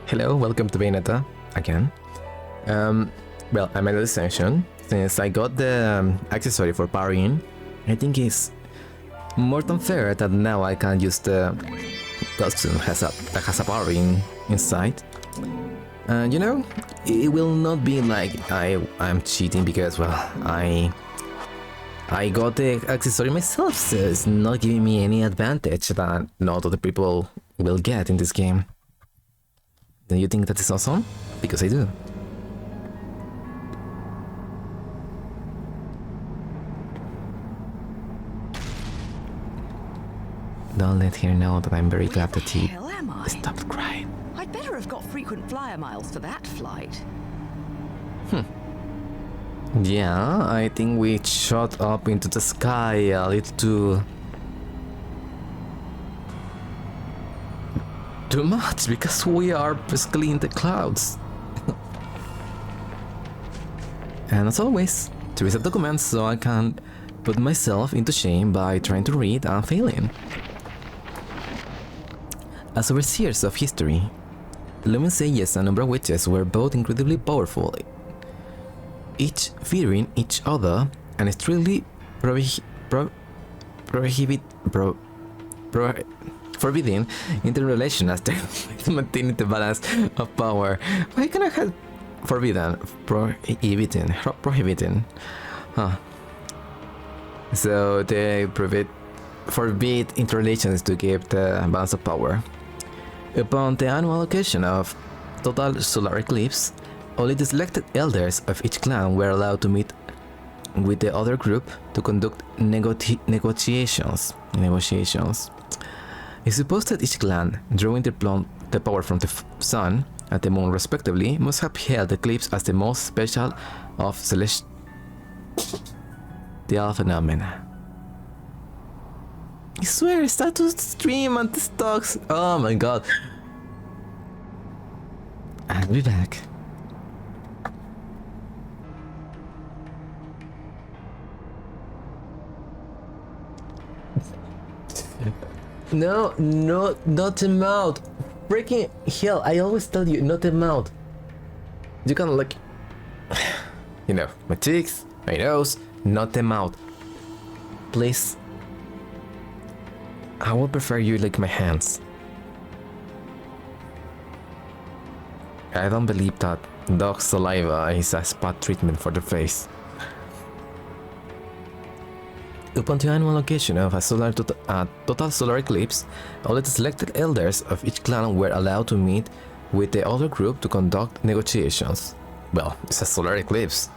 Hello, welcome to Bayonetta again. Well, I made a decision. Since I got the accessory for parrying, I think it's more than fair that now I can use the costume that has a parrying inside. And you know, it will not be like I'm cheating because, well, I got the accessory myself, so it's not giving me any advantage that not other people will get in this game. Do you think that is awesome? Because I do. Don't let her know that I'm very glad that she stopped crying. I'd better have got frequent flyer miles for that flight. Yeah, I think we shot up into the sky a little too much because we are basically in the clouds. And as always, to reset documents so I can put myself into shame by trying to read and failing. As overseers of history, the Lumen sages and Umbra witches were both incredibly powerful, each fearing each other and strictly forbidding interrelation as they maintaining the balance of power. Why can I have forbidden? Prohibiting. Huh. So they forbid interrelations to keep the balance of power. Upon the annual occasion of total solar eclipse, only the selected elders of each clan were allowed to meet with the other group to conduct negotiations. It's supposed that each clan, drawing the power from the sun and the moon respectively, must have held the eclipse as the most special of celestial phenomena. I swear, status stream and the stocks. Oh my god. I'll be back. No, not the mouth. Freaking hell, I always tell you, not the mouth. You can like, you know, my cheeks, my nose, not the mouth. Please. I would prefer you lick my hands. I don't believe that dog saliva is a spot treatment for the face. Upon the annual occasion of a total solar eclipse, all the selected elders of each clan were allowed to meet with the other group to conduct negotiations. Well, it's a solar eclipse.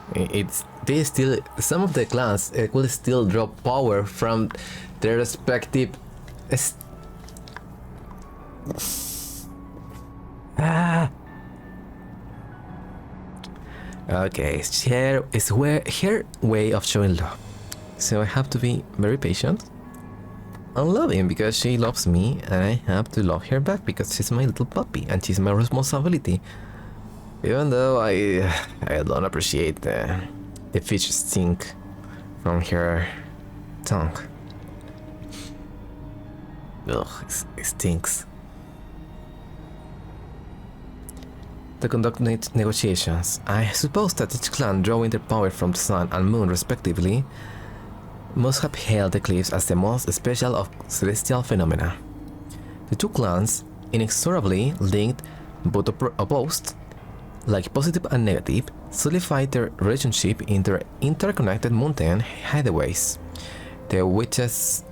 Some of the clans will still draw power from their respective. Okay, here is her way of showing love. So I have to be very patient and loving because she loves me, and I have to love her back because she's my little puppy and she's my responsibility. Even though I don't appreciate the fish stink from her tongue. Ugh, it stinks. To conduct negotiations, I suppose that each clan drawing their power from the sun and moon respectively must have hailed the eclipse as the most special of celestial phenomena. The two clans, inexorably linked but opposed, like positive and negative, solidified their relationship in their interconnected mountain hideaways, the witches'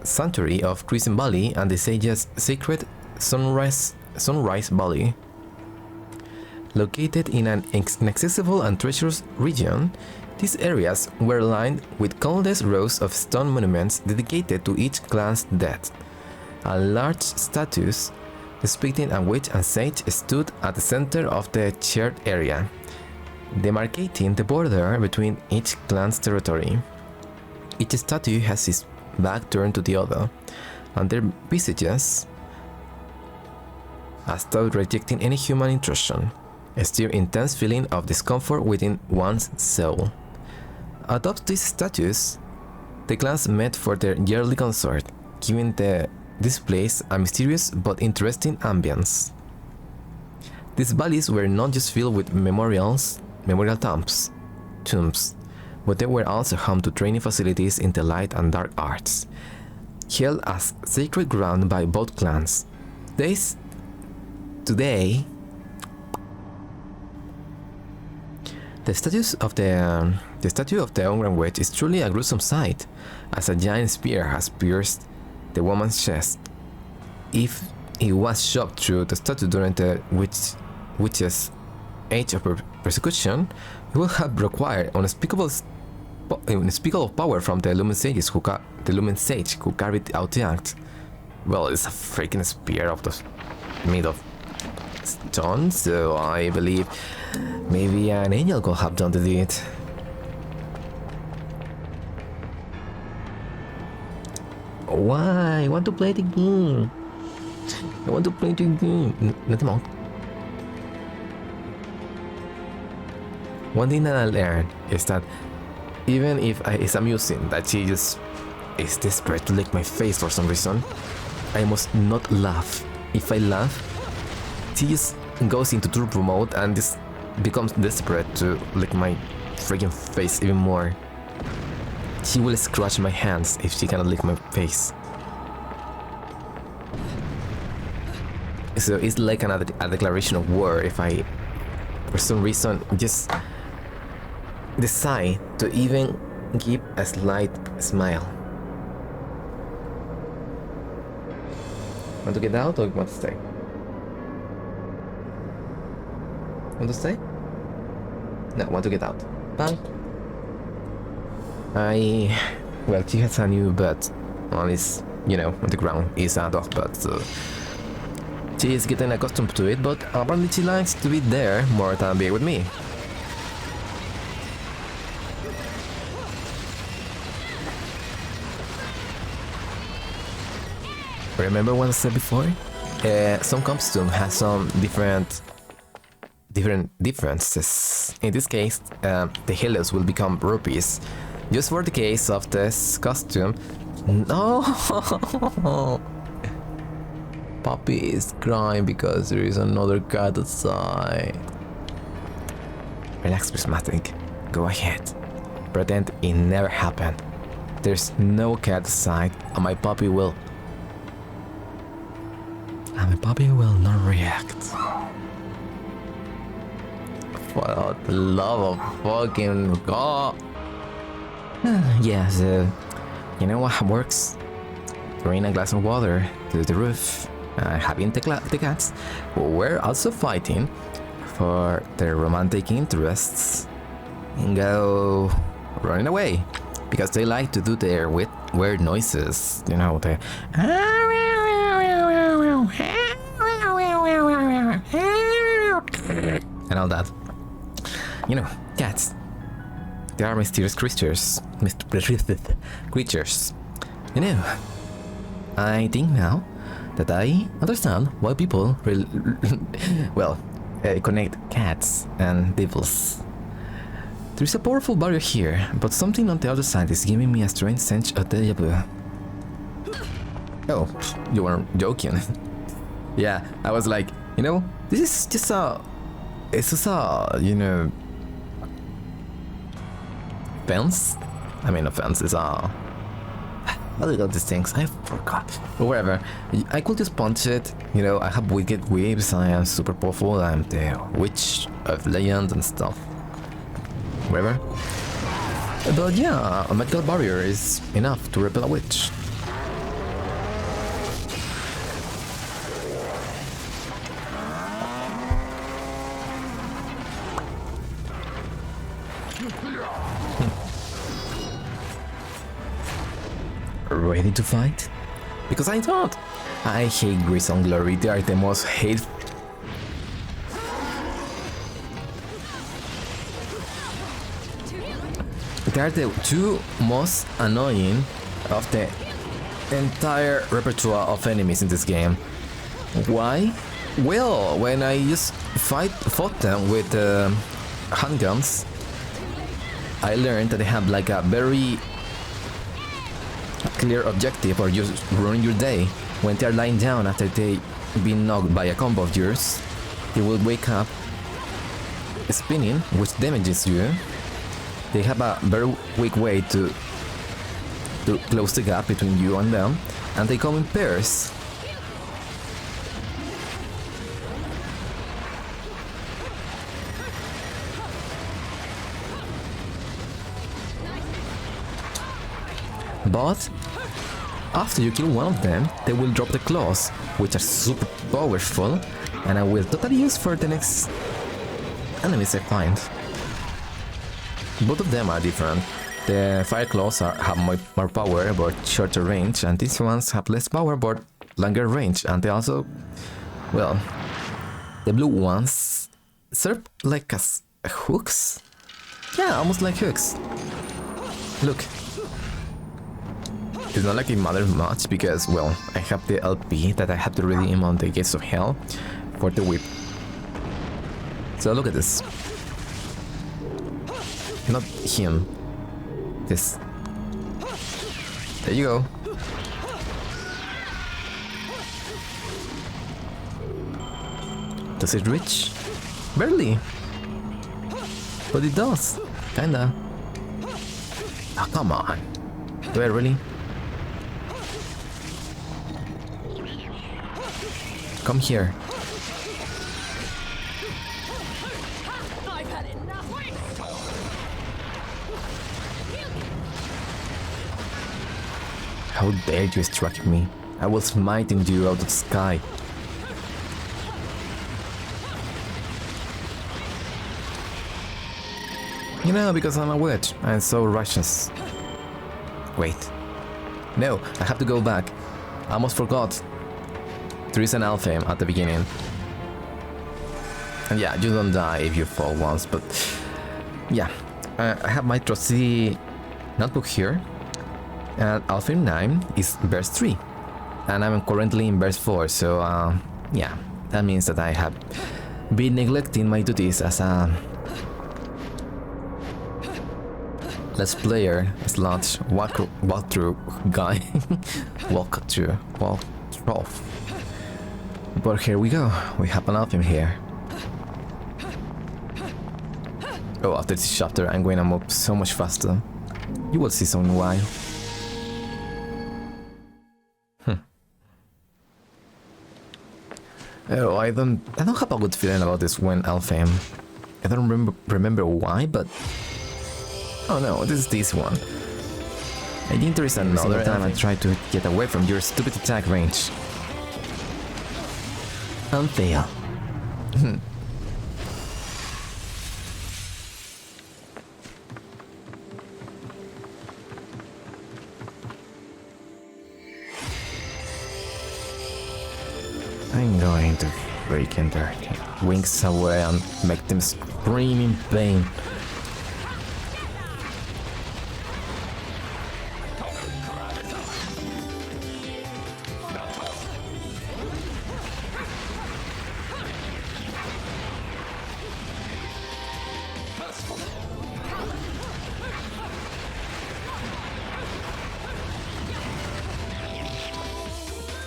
sanctuary of Crescent Valley and the sage's sacred Sunrise Valley. Located in an inaccessible and treacherous region, these areas were lined with countless rows of stone monuments dedicated to each clan's dead. A large statues depicting a witch and sage stood at the center of the shared area, demarcating the border between each clan's territory. Each statue has its back turned to the other, and their visages, as though rejecting any human intrusion, stir intense feeling of discomfort within one's soul. Atop these statues, the clans met for their yearly concert, giving this place a mysterious but interesting ambience. These valleys were not just filled with memorial tombs, but they were also home to training facilities in the light and dark arts, held as sacred ground by both clans. Today, the statue of the Unground Witch is truly a gruesome sight, as a giant spear has pierced the woman's chest. If it was shot through the statue during the witch's age of persecution, it would have required unspeakable power from the Lumen Sage who carried out the act. Well, it's a freaking spear made of stone, so I believe maybe an angel could have done the deed. Why? I want to play the game. Nothing more. One thing that I learned is that even if it's amusing that she just is desperate to lick my face for some reason, I must not laugh. If I laugh, she just goes into turbo mode and just becomes desperate to lick my freaking face even more. She will scratch my hands if she cannot lick my face. So it's like a declaration of war if I, for some reason, just decide to even give a slight smile. Want to get out or want to stay? Want to stay? No, want to get out. Bye. Well, she has a new bed. Well, it's, on the ground. It's a dog bed, so she is getting accustomed to it, but apparently she likes to be there more than be with me. Remember what I said before? Some costume has some differences. In this case, the helos will become rupees. Just for the case of this costume. No! Puppy is crying because there is another cat outside. Relax, Prismatic. Go ahead. Pretend it never happened. There's no cat outside, and my puppy will not react. For the love of fucking God. Yeah, so you know what works? Throwing a glass of water to the roof. Having the cats who were also fighting for their romantic interests and go running away because they like to do their weird noises, the and all that. Cats. They are mysterious creatures. I think now that I understand why people connect cats and devils. There's a powerful barrier here, but something on the other side is giving me a strange sense of deja vu. Oh, you weren't joking. Yeah, I was like, this is just fence? I mean, a fence is what are these things? I forgot. But whatever. I could just punch it. I have wicked waves. I am super powerful. I'm the witch of legend and stuff. Whatever. But yeah, a magical barrier is enough to repel a witch. Ready to fight? Because I thought I hate Grease and Glory. They are the most hateful. They are the two most annoying of the entire repertoire of enemies in this game. Why? Well, when I just fought them with handguns, I learned that they have like a very clear objective or just ruin your day when they are lying down after they been knocked by a combo of yours. you will wake up spinning, which damages you. They have a very weak way to close the gap between you and them, and they come in pairs. But after you kill one of them, they will drop the claws, which are super powerful, and I will totally use for the next enemies I find. Both of them are different. The fire claws have more power but shorter range, and these ones have less power but longer range, and they also, well, the blue ones serve like as hooks? Yeah, almost like hooks. Look. It's not like it matters much because, well, I have the LP that I have to redeem on the Gates of Hell for the whip. So look at this. Not him. This. There you go. Does it reach? Barely. But it does. Kinda. Oh, come on. Do I really? Come here. I've had enough. How dare you strike me? I will smite you out of the sky. You know, because I'm a witch, I'm so righteous. Wait. No, I have to go back. I almost forgot. There is an Alfheim at the beginning. And yeah, you don't die if you fall once, but yeah. I have my trusty notebook here. And Alfheim 9 is verse 3. And I'm currently in verse 4, so yeah. That means that I have been neglecting my duties as a Let's player slash walkthrough guy. walkthrough. But here we go. We have an Alfheim here. Oh, after this chapter, I'm going to move so much faster. You will see soon why. Oh, I don't have a good feeling about this when Alfheim. I don't remember why, but oh no, this one. I think there is another time I tried to get away from your stupid attack range. And fail. I'm going to freaking their wings away and make them scream in pain.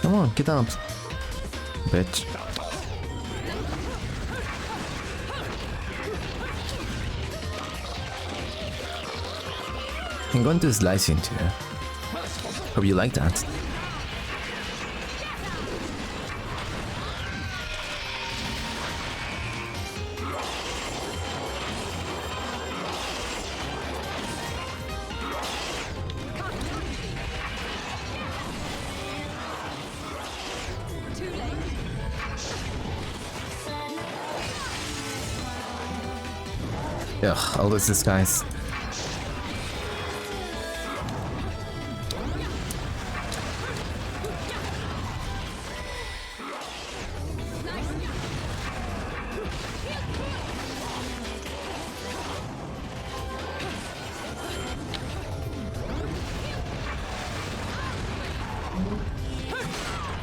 Come on, get up, bitch. I'm going to slice into you. Hope you like that. Ugh, all these guys.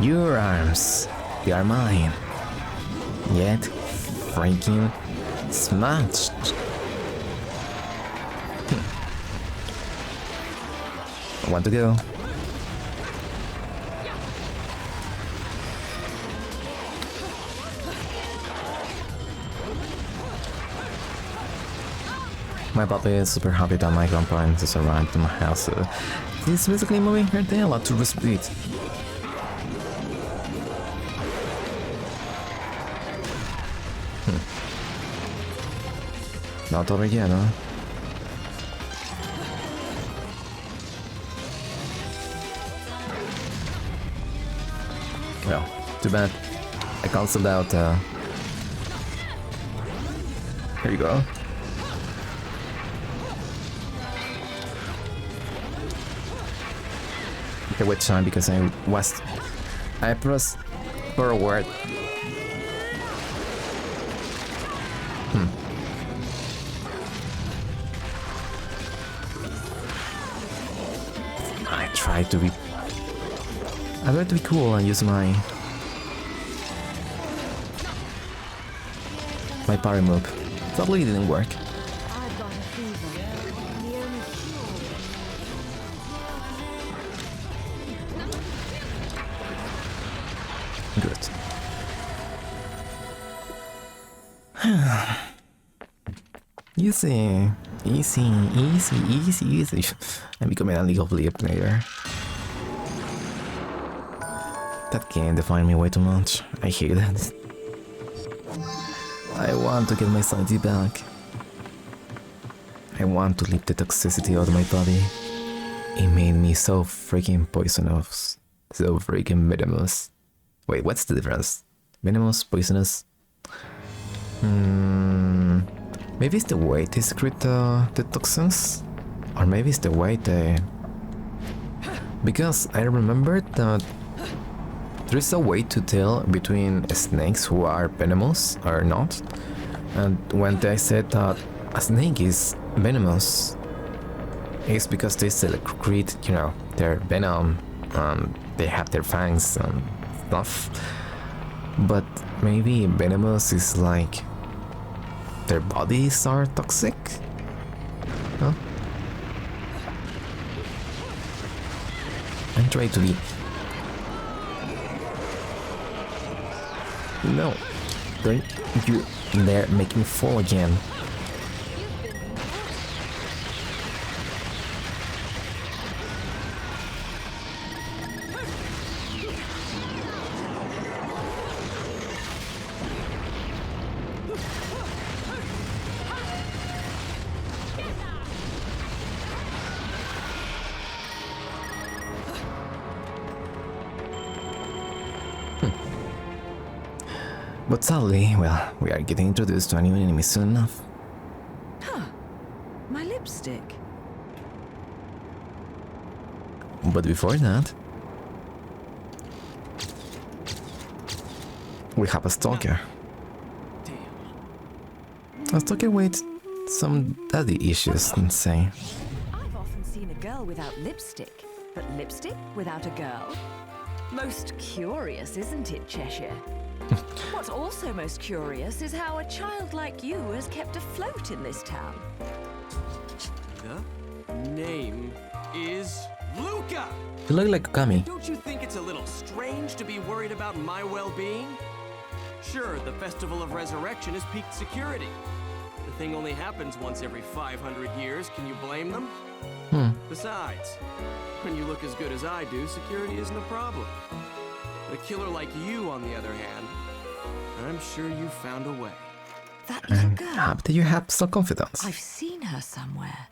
Your arms, they are mine. Yet, freaking smashed. I want to go. My puppy is super happy that my grandparents has arrived to my house. He's basically moving her tail at to speed. Not over yet, huh? Well, too bad. I cancelled out. Here you go. Okay, wait time because I pressed forward. I tried to be cool and use my parry move. Totally didn't work. I've got a fever. The only Good. Easy. I'm becoming a League of Legends player. That game defined me way too much. I hate it. I want to get my sanity back. I want to leave the toxicity out of my body. It made me so freaking poisonous. So freaking venomous. Wait, what's the difference? Venomous, poisonous? Maybe it's the way they secrete the toxins? Or maybe it's the way they... Because I remember that there is a way to tell between snakes who are venomous or not. And when they said that a snake is venomous, it's because they secrete, you know, their venom, they have their fangs and stuff. But maybe venomous is like their bodies are toxic? Huh? I'm trying to be... No, don't you dare make me fall again. But sadly, well, we are getting introduced to a new enemy soon enough. Huh. My lipstick. But before that, we have a stalker. A stalker with some daddy issues, let's say. I've often seen a girl without lipstick, but lipstick without a girl? Most curious, isn't it, Cheshire? What's also most curious is how a child like you has kept afloat in this town. The name is Luka! You look like Okami. Don't you think it's a little strange to be worried about my well-being? Sure, the Festival of Resurrection is peak security. The thing only happens once every 500 years. Can you blame them? Besides, when you look as good as I do, security isn't a problem. A killer like you, on the other hand, I'm sure you found a way. That little girl. How do you have self-confidence? I've seen her somewhere.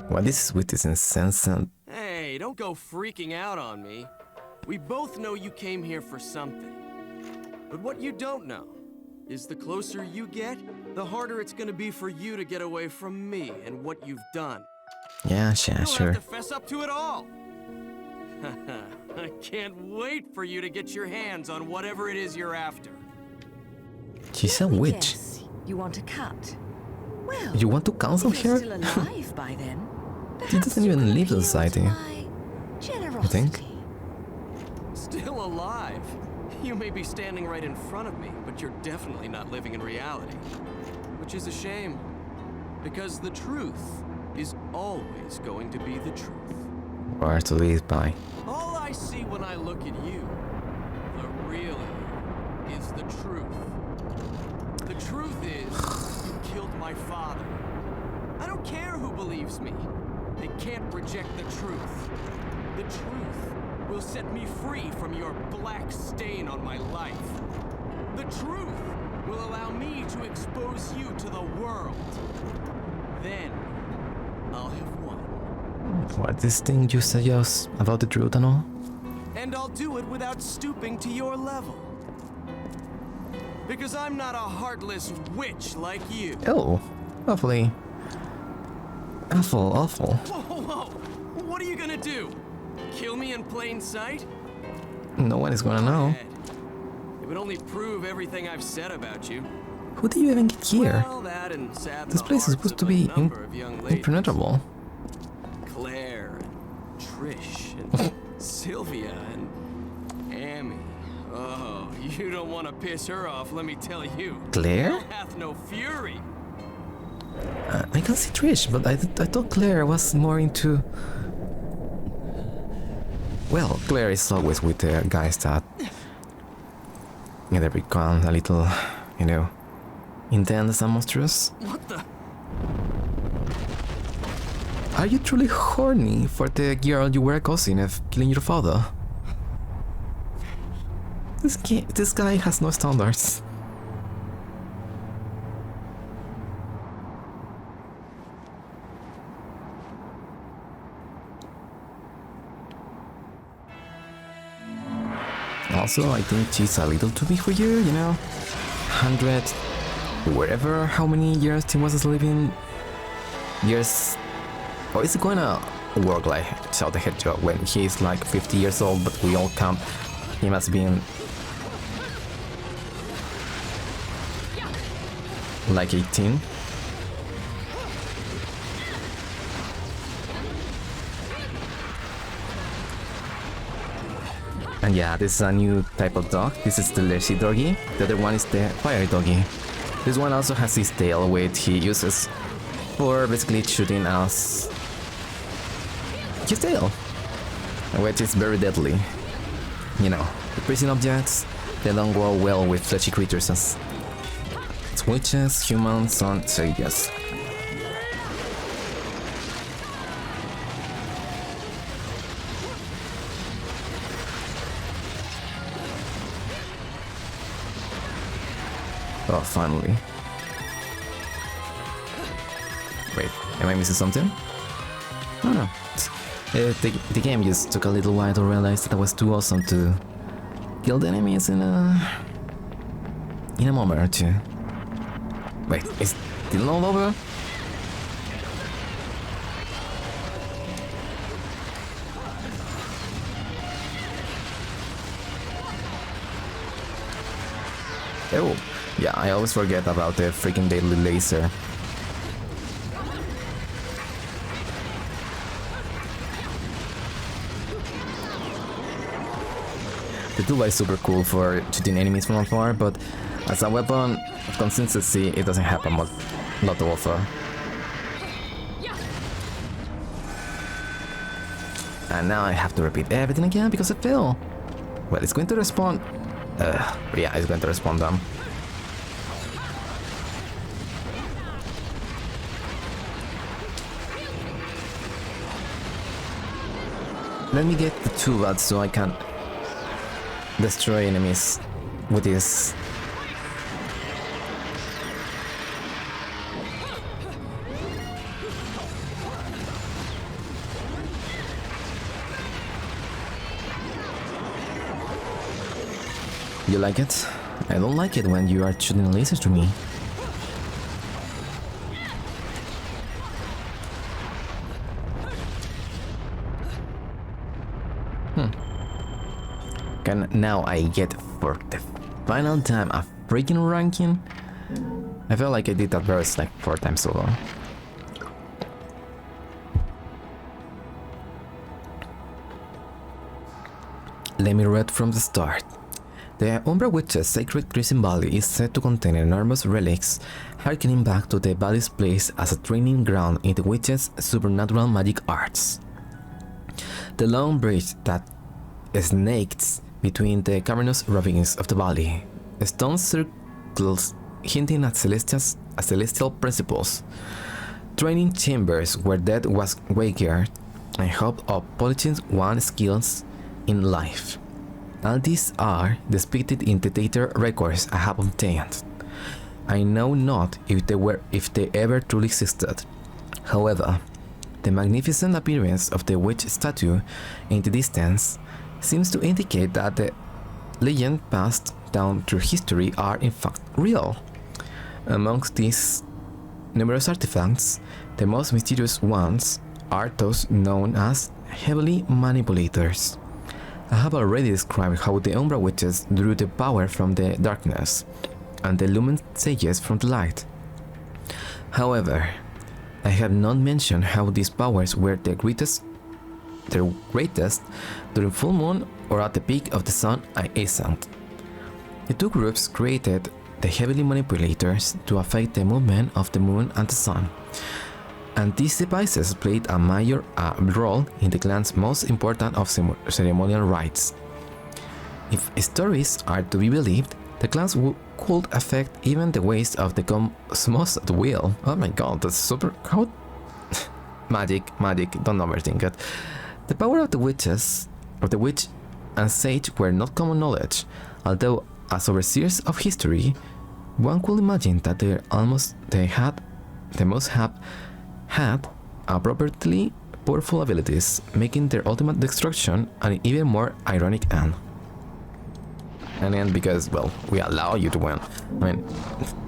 What is with this incessant... Hey, don't go freaking out on me. We both know you came here for something. But what you don't know is the closer you get, the harder it's gonna be for you to get away from me and what you've done. Yeah, You don't sure. have to fess up to it all. I can't wait for you to get your hands on whatever it is you're after. She's a witch. Yes, you want a cut? Well, You want to cancel if you're her? still alive by then, She doesn't even perhaps you leave could society. appeal to my generosity. think? Still alive? You may be standing right in front of me, but you're definitely not living in reality. Which is a shame. Because the truth is always going to be the truth. Or to live by. All I see when I look at you, the real you, is the truth. The truth is, you killed my father. I don't care who believes me. They can't reject the truth. The truth will set me free from your black stain on my life. The truth will allow me to expose you to the world. Then, I'll have won. What this thing you suggest about the truth and all? And I'll do it without stooping to your level. Because I'm not a heartless witch like you. Oh, awfully. Awful. Whoa. What are you gonna do? Kill me in plain sight? No one is gonna know. It would only prove everything I've said about you. Who did you even get here? Well, that and sadden This the place is hearts supposed to of a be number of young ladies. impenetrable. Claire and Trish and Sylvia and Amy. Oh, you don't want to piss her off, let me tell you. Claire? Hell hath no fury. I can see Trish, but I thought Claire was more into... Well, Claire is always with the guys that either become a little, you know, intense and monstrous. What the? Are you truly horny for the girl you were accusing of killing your father? This guy has no standards. Also, I think she's a little too big for you, you know? 100, wherever, how many years he was living, years. Or is it gonna work like Shadow the Hedgehog when he's like 50 years old, but we all count him as being like 18? And yeah, this is a new type of dog. This is the lazy doggy. The other one is the fire doggy. This one also has his tail, which he uses for basically shooting us. His tail, which is very deadly. You know, the prison objects, they don't go well with fleshy creatures as witches, humans, and sages. Oh, finally. Wait, am I missing something? Oh no. The game just took a little while to realize that it was too awesome to kill the enemies in a moment or two. Wait, is still not over? Oh, yeah, I always forget about the freaking deadly laser. The tool is super cool for shooting enemies from afar, but as a weapon of consistency, it doesn't have a lot to offer. And now I have to repeat everything again because I failed. Well, it's going to respawn. Yeah, it's going to respawn them. Let me get the two bats so I can destroy enemies with this. You like it? I don't like it when you are shooting lasers to me. Can now I get for the final time a freaking ranking? I feel like I did that verse like 4 times over. Let me read from the start. The Umbra Witch's sacred Crimson Valley is said to contain enormous relics, harkening back to the valley's place as a training ground in the witch's supernatural magic arts. The long bridge that snakes between the cavernous ravines of the valley, stone circles hinting at celestial principles, training chambers where death was graveyard, and hope of polishing one's skills in life. All these are depicted in the data records I have obtained. I know not if they ever truly existed. However, the magnificent appearance of the witch statue in the distance seems to indicate that the legends passed down through history are in fact real. Amongst these numerous artifacts, the most mysterious ones are those known as heavenly manipulators. I have already described how the Umbra Witches drew the power from the darkness, and the Lumen Sages from the light. However, I have not mentioned how these powers were their greatest during full moon or at the peak of the sun ascent. The two groups created the heavenly manipulators to affect the movement of the moon and the sun, and these devices played a major role in the clan's most important of ceremonial rites. If stories are to be believed, the clans could affect even the ways of the cosmos at will. Oh my god, that's super... How? magic, don't overthink it. The power of the witch and sage were not common knowledge, although as overseers of history, one could imagine that they must have had appropriately powerful abilities, making their ultimate destruction an even more ironic end. An end because, well, we allow you to win. I mean,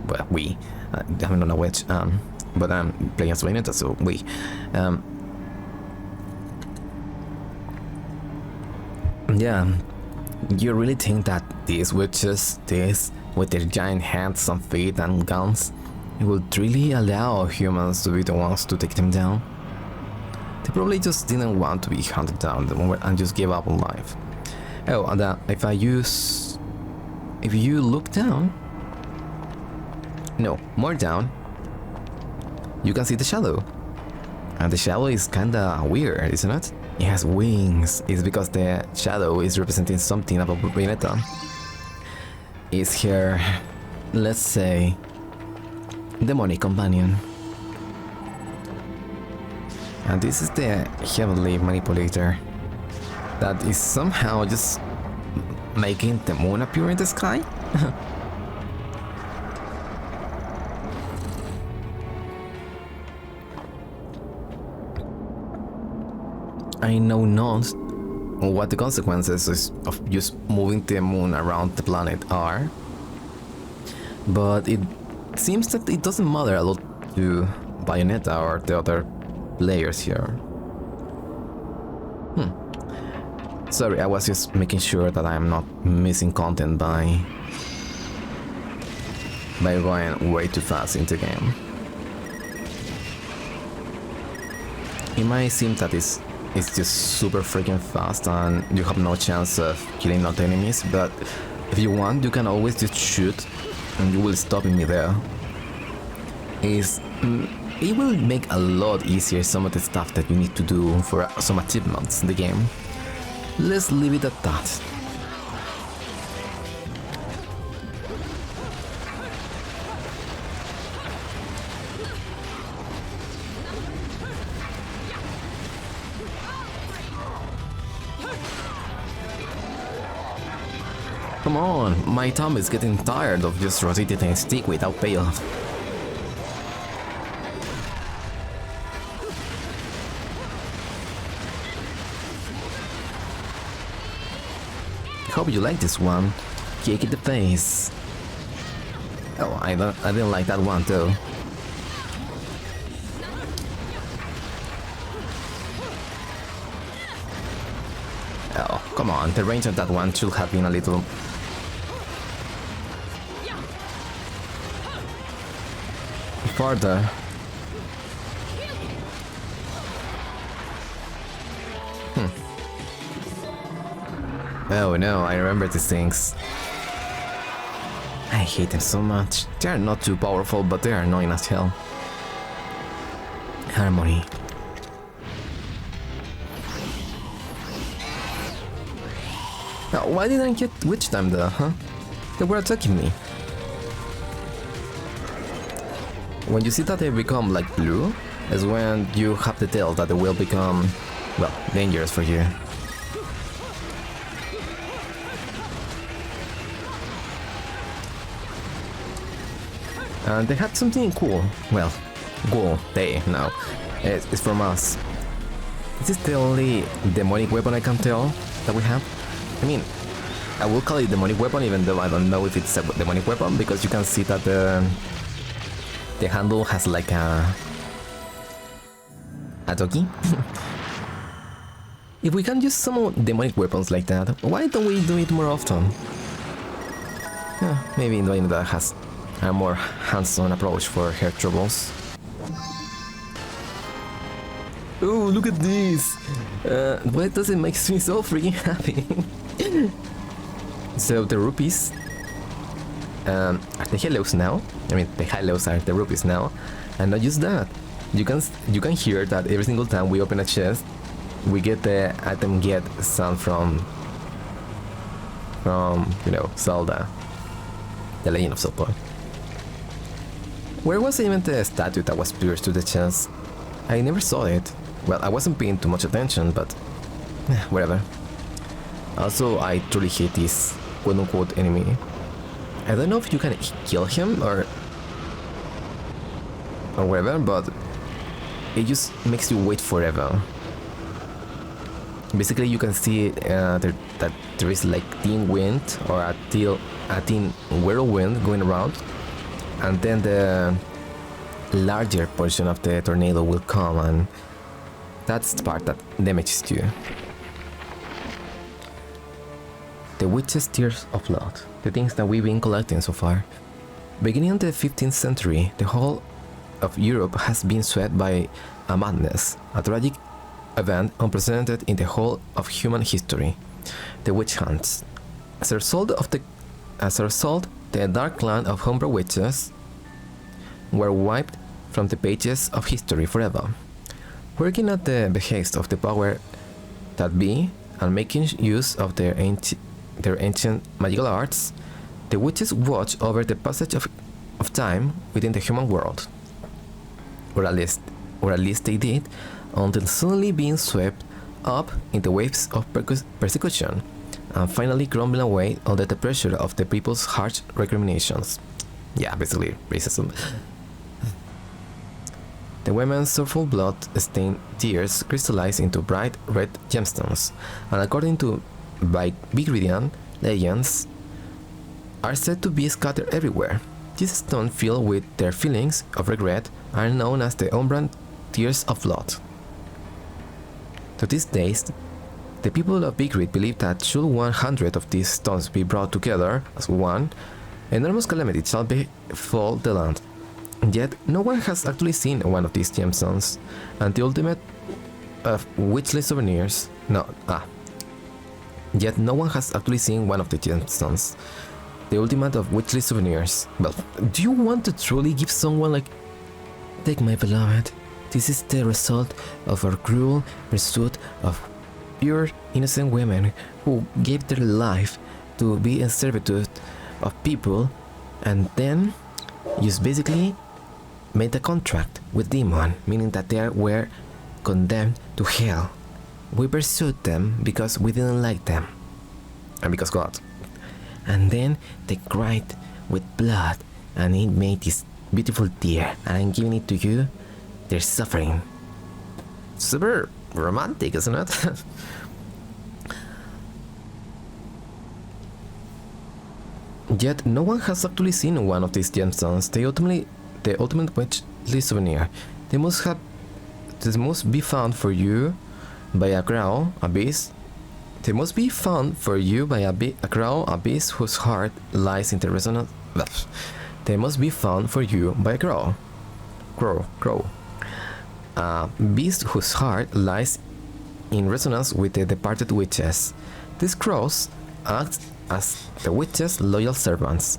well, we. I don't know which, but I'm playing as Bayonetta, so we. Yeah, you really think that these witches, with their giant hands and feet and guns, would really allow humans to be the ones to take them down? They probably just didn't want to be hunted down and just gave up on life. Oh, and if you look down, no, more down, you can see the shadow. And the shadow is kinda weird, isn't it? It has wings. It's because the shadow is representing something about Bayonetta. Is her, let's say, demonic companion. And this is the heavenly manipulator that is somehow just making the moon appear in the sky. I know not what the consequences of just moving the moon around the planet are, but it seems that it doesn't matter a lot to Bayonetta or the other players here. Sorry, I was just making sure that I am not missing content by going way too fast into the game. It might seem that it's just super freaking fast and you have no chance of killing all the enemies, but if you want, you can always just shoot and you will stop me there. It will make a lot easier some of the stuff that you need to do for some achievements in the game. Let's leave it at that. Come on, my thumb is getting tired of just rotating a stick without payoff. Hope you like this one. Kick in the face. Oh, I didn't like that one too. Oh, come on, the range of that one should have been a little... farther. Oh no, I remember these things. I hate them so much. They are not too powerful, but they are annoying as hell. Harmony. Now, why didn't I get witch time though, huh? They were attacking me. When you see that they become like blue, is when you have the tell that they will become, well, dangerous for you. And they had something cool. Well, cool, they now. It's from us. This is the only demonic weapon I can tell that we have. I mean, I will call it demonic weapon even though I don't know if it's a demonic weapon, because you can see that the handle has like a doggy. If we can use some demonic weapons like that, why don't we do it more often? Yeah, maybe Bayonetta has a more hands-on approach for her troubles. Oh, look at this! Why does it make me so freaking happy? So the rupees are the hellos now. I mean, the hellos are the rupees now, and not just that. You can hear that every single time we open a chest, we get the item get sound from you know, Zelda, The Legend of Zelda. Where was even the statue that was pierced to the chest? I never saw it. Well, I wasn't paying too much attention, but whatever. Also, I truly hate this quote-unquote enemy. I don't know if you can kill him or whatever, but it just makes you wait forever. Basically, you can see that there is like thin wind or a thin whirlwind going around, and then the larger portion of the tornado will come, and that's the part that damages you. The witch's tears of blood, the things that we've been collecting so far. Beginning in the 15th century, the whole of Europe has been swept by a madness, a tragic event unprecedented in the whole of human history, the witch hunts. As a result, the dark land of Homebrew witches were wiped from the pages of history forever. Working at the behest of the power that be and making use of their ancient magical arts, the witches watch over the passage of time within the human world. Or at least they did, until suddenly being swept up in the waves of persecution, and finally crumbling away under the pressure of the people's harsh recriminations. Yeah, basically racism. The women's sorrowful blood-stained tears crystallize into bright red gemstones, and according to Bygridian legends, are said to be scattered everywhere. These stones filled with their feelings of regret are known as the Umbran Tears of Blood. To these days, the people of Bygrid believe that should 100 of these stones be brought together as one, enormous calamity shall befall the land. Yet no one has actually seen one of these gemstones, and the ultimate of witchly souvenirs. Yet no one has actually seen one of the gemstones. The ultimate of witchly souvenirs. Well, do you want to truly give someone like, take my beloved? This is the result of our cruel pursuit of pure, innocent women who gave their life to be in servitude of people, and then just basically made a contract with demon, meaning that they were condemned to hell. We pursued them because we didn't like them, and because God. And then they cried with blood, and it made this beautiful tear, and I'm giving it to you. They're suffering. Super romantic, isn't it? Yet no one has actually seen one of these gemstones. The ultimate witchly souvenir. They must be found for you by a crow, a beast. They must be found for you by a crow, a beast whose heart lies in the resonance. They must be found for you by a crow. A beast whose heart lies in resonance with the departed witches. These crows act as the witches' loyal servants.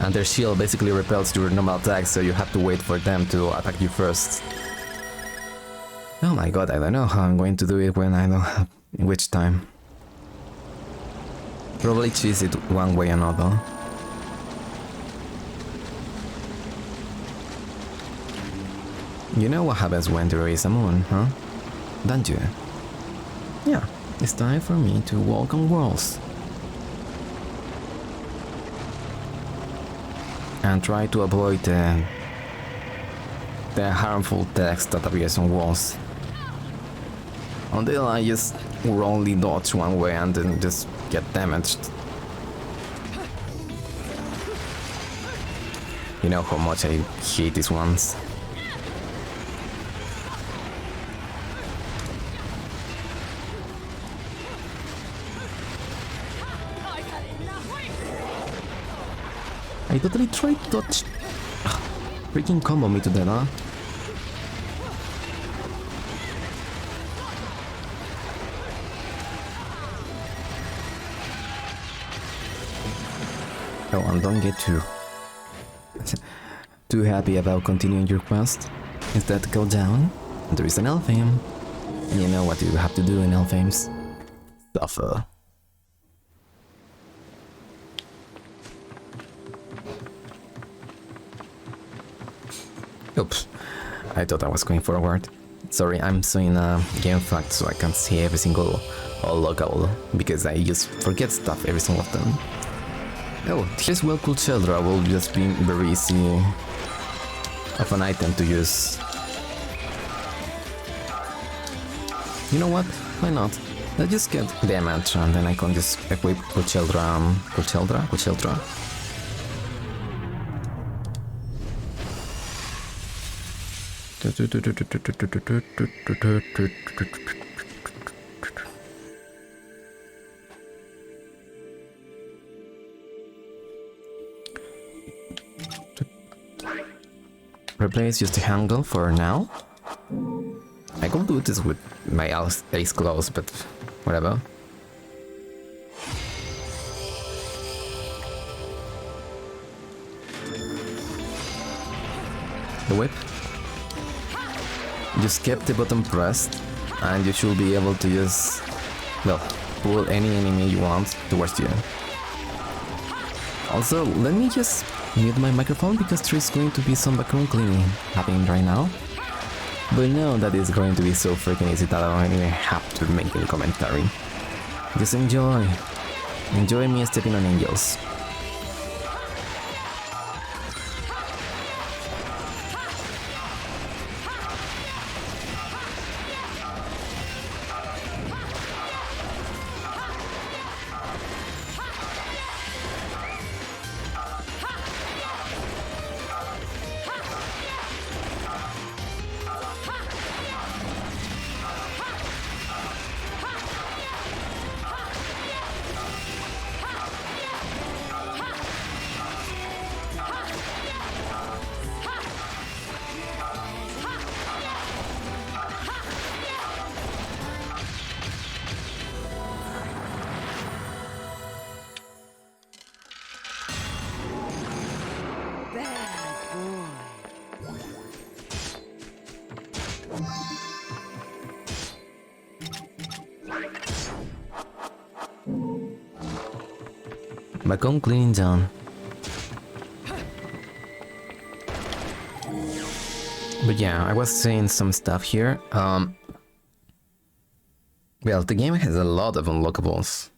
And their shield basically repels your normal attacks, so you have to wait for them to attack you first. Oh my god, I don't know how I'm going to do it when I don't have in which time. Probably choose it one way or another. You know what happens when there is a moon, huh? Don't you? Yeah, it's time for me to walk on walls. And try to avoid the harmful text that appears on walls. Until I just will only dodge one way and then just get damaged. You know how much I hate these ones. I totally tried to dodge. Freaking combo me to death, huh? Oh, and don't get too happy about continuing your quest. Instead, go down. There is an Elfheim. And you know what you have to do in Elfheims. Suffer. Oops, I thought I was going forward. Sorry, I'm seeing a game fact so I can't see every single local because I just forget stuff every so often. Oh, here's well cool shelter. Will just be very easy of an item to use. You know what? Why not? Let's just get damage and then I can just equip Kucheldra. Replace just the handle for now. I could do this with my eyes closed, but whatever. The whip. Just keep the button pressed and you should be able to just, well, pull any enemy you want towards you. Also, let me just mute my microphone because there is going to be some background cleaning happening right now. But no, that is going to be so freaking easy that I don't even have to make any commentary. Just enjoy. Enjoy me stepping on angels. Background cleaning done. But yeah, I was saying some stuff here. Well, the game has a lot of unlockables.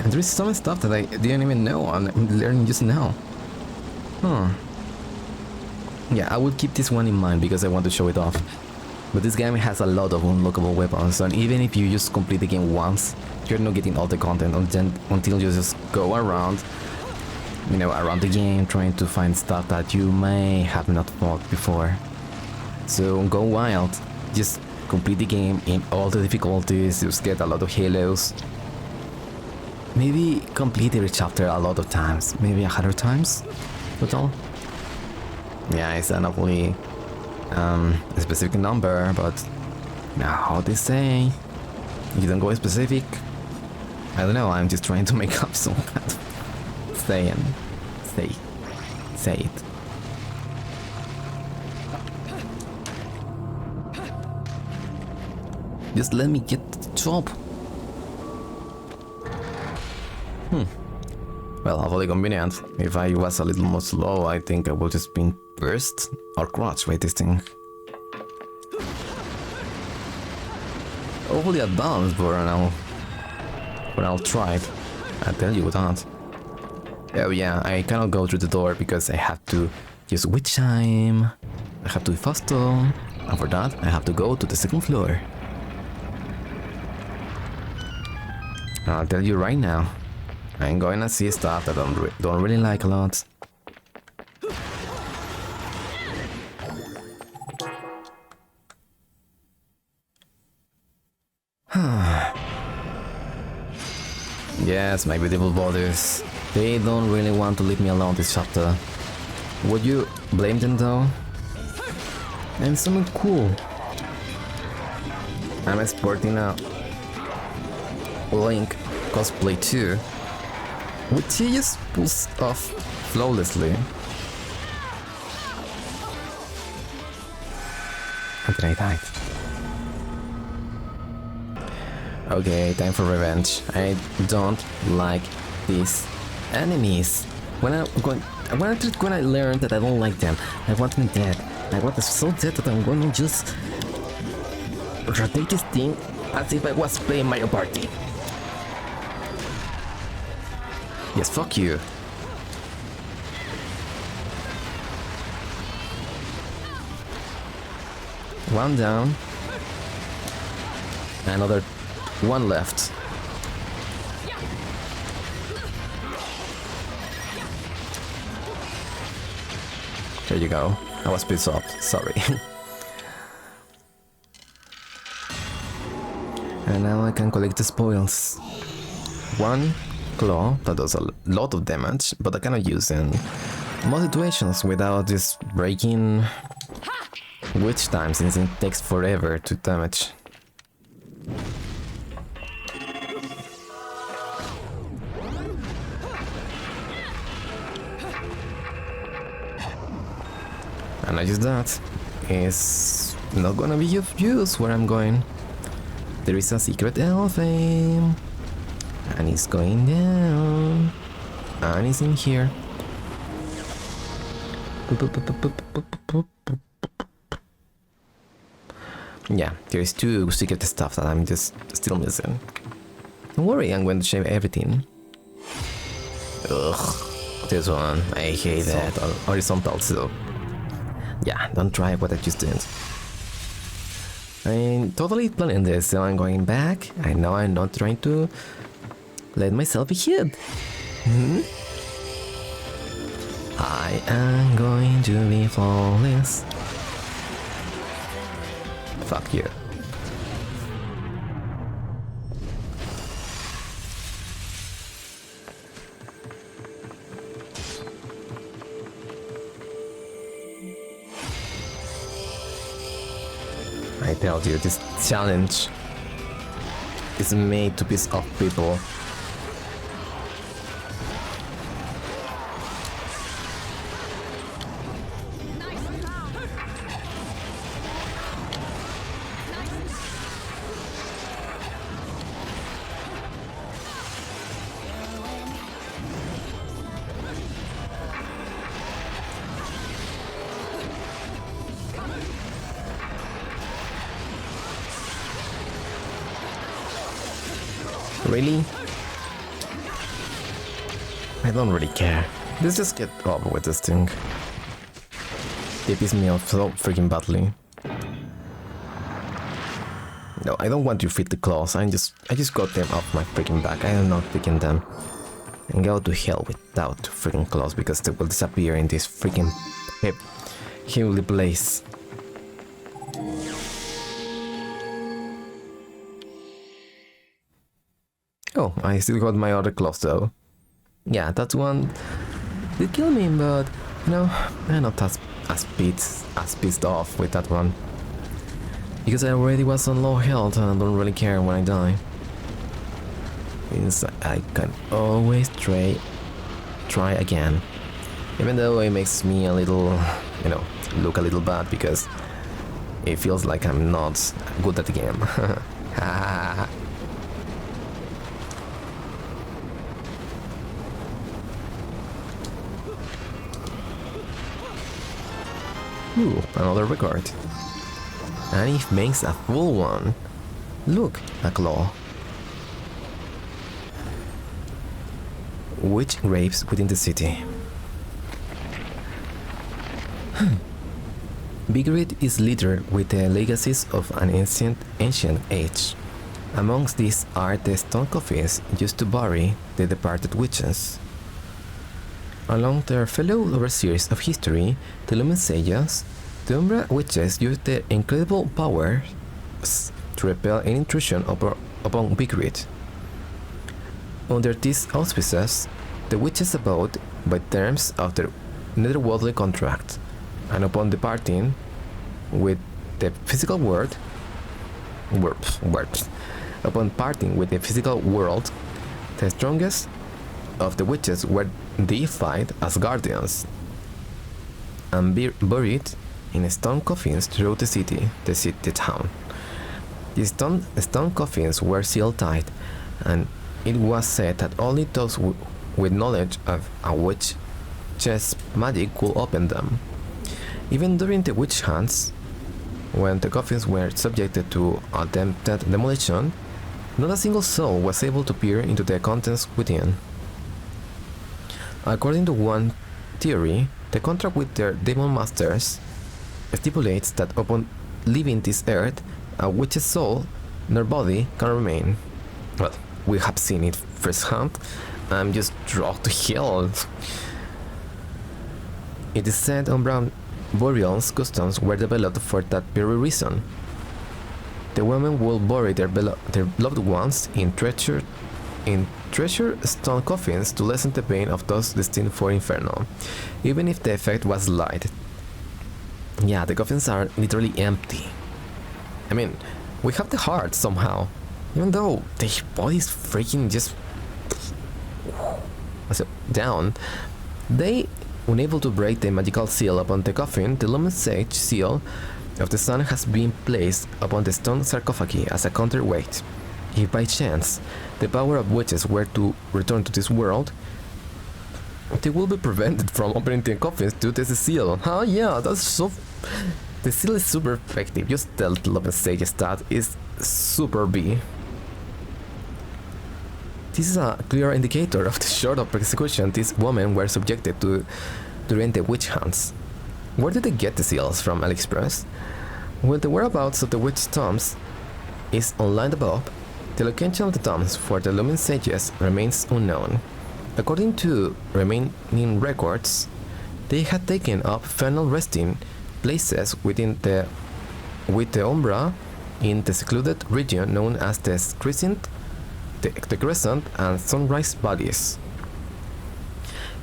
And there is some stuff that I didn't even know, I'm learning just now. Yeah, I would keep this one in mind because I want to show it off. But this game has a lot of unlockable weapons, and even if you just complete the game once, you're not getting all the content until you just go around, you know, around the game trying to find stuff that you may have not fought before. So go wild, just complete the game in all the difficulties, just get a lot of halos. Maybe complete every chapter a lot of times, maybe 100 times total. Yeah, it's an awfully a specific number, but how they say, you don't go specific. I don't know, I'm just trying to make up some kind of saying. Say it. Just let me get the job. Well, awfully convenient. If I was a little more slow, I think I would just been burst or crouch by this thing. Awfully advanced for an tribe. I tell you that. Oh yeah, I cannot go through the door because I have to use witch time. I have to be faster, and for that I have to go to the second floor. I'll tell you right now, I'm going to see stuff that I don't really like a lot. Yes, my beautiful bodies. They don't really want to leave me alone this chapter. Would you blame them though? I'm something cool. I'm sporting a Link cosplay too, which he just pulls off flawlessly. How did I die? Okay, time for revenge. I don't like these enemies. When I learned that I don't like them, I want them dead. I want them so dead that I'm gonna just rotate this thing as if I was playing Mario Party. Yes, fuck you. One down. Another one left. There you go. I was pissed off. Sorry. And now I can collect the spoils. One claw that does a lot of damage, but I cannot use in most situations without just breaking witch time, since it takes forever to damage. And I use that. It's not gonna be of use where I'm going. There is a secret elfame. And it's going down. And it's in here. Yeah, there's two secret stuff that I'm just still missing. Don't worry, I'm going to shave everything. Ugh, this one, I hate that. Horizontal, so yeah, don't try what I just did. I'm totally planning this, so I'm going back. I know I'm not trying to let myself be hit. I am going to be flawless. Fuck you. I tell you, this challenge is made to piss off people. Really? I don't really care. Let's just get over with this thing. They piss me off so freaking badly. No, I don't want to fit the claws. I just got them off my freaking back. I am not picking them. And go to hell without freaking claws, because they will disappear in this freaking heavenly place. Oh, I still got my other claws though. Yeah, that one did kill me, but you know, I'm not as pissed off with that one. Because I already was on low health and I don't really care when I die. Means I can always trade try again. Even though it makes me a little, look a little bad because it feels like I'm not good at the game. Ooh, another record. And it makes a full one. Look, a claw. Witch graves within the city. Bigrid is littered with the legacies of an ancient age. Amongst these are the stone coffins used to bury the departed witches. Along their fellow overseers of history, the Lumen Sages, the Umbra witches used their incredible powers to repel any intrusion upon Bigrid. Under these auspices, the witches abode by terms of their netherworldly contract, and upon departing with the physical world, upon parting with the physical world, the strongest of the witches were deified as guardians and buried in stone coffins throughout the town. The stone coffins were sealed tight, and it was said that only those with knowledge of a witch's magic could open them. Even during the witch hunts, when the coffins were subjected to attempted demolition, not a single soul was able to peer into the contents within. According to one theory, the contract with their demon masters stipulates that upon leaving this earth, a witch's soul nor body can remain. Well, we have seen it firsthand. I'm just dragged to hell. It is said Umbra burial customs were developed for that very reason. The women will bury their loved ones in treasure stone coffins to lessen the pain of those destined for inferno, even if the effect was light. Yeah, the coffins are literally empty. I mean, we have the heart somehow, even though the body's freaking just down. They unable to break the magical seal upon the coffin. The Lumen Sage seal of the sun has been placed upon the stone sarcophagi as a counterweight. If by chance the power of witches were to return to this world, they will be prevented from opening the coffins due to the seal. Oh yeah, that's so... The seal is super effective. Just tell the Lumen Sage stat is super B. This is a clear indicator of the sort of persecution these women were subjected to during the witch hunts. Where did they get the seals from? AliExpress? Well, the whereabouts of the witch tombs is online above. The location of the tombs for the Lumen Sages remains unknown. According to remaining records, they had taken up final resting places with the Umbra in the secluded region known as the Crescent and Sunrise Valleys.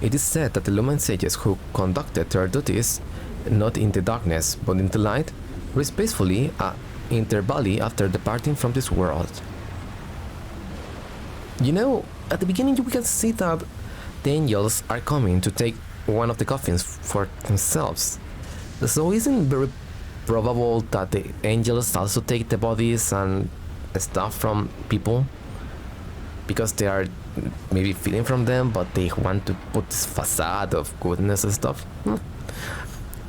It is said that the Lumen Sages who conducted their duties not in the darkness but in the light rest peacefully in their valley after departing from this world. You know, at the beginning we can see that the angels are coming to take one of the coffins for themselves. So isn't it very probable that the angels also take the bodies and stuff from people? Because they are maybe feeling from them, but they want to put this facade of goodness and stuff.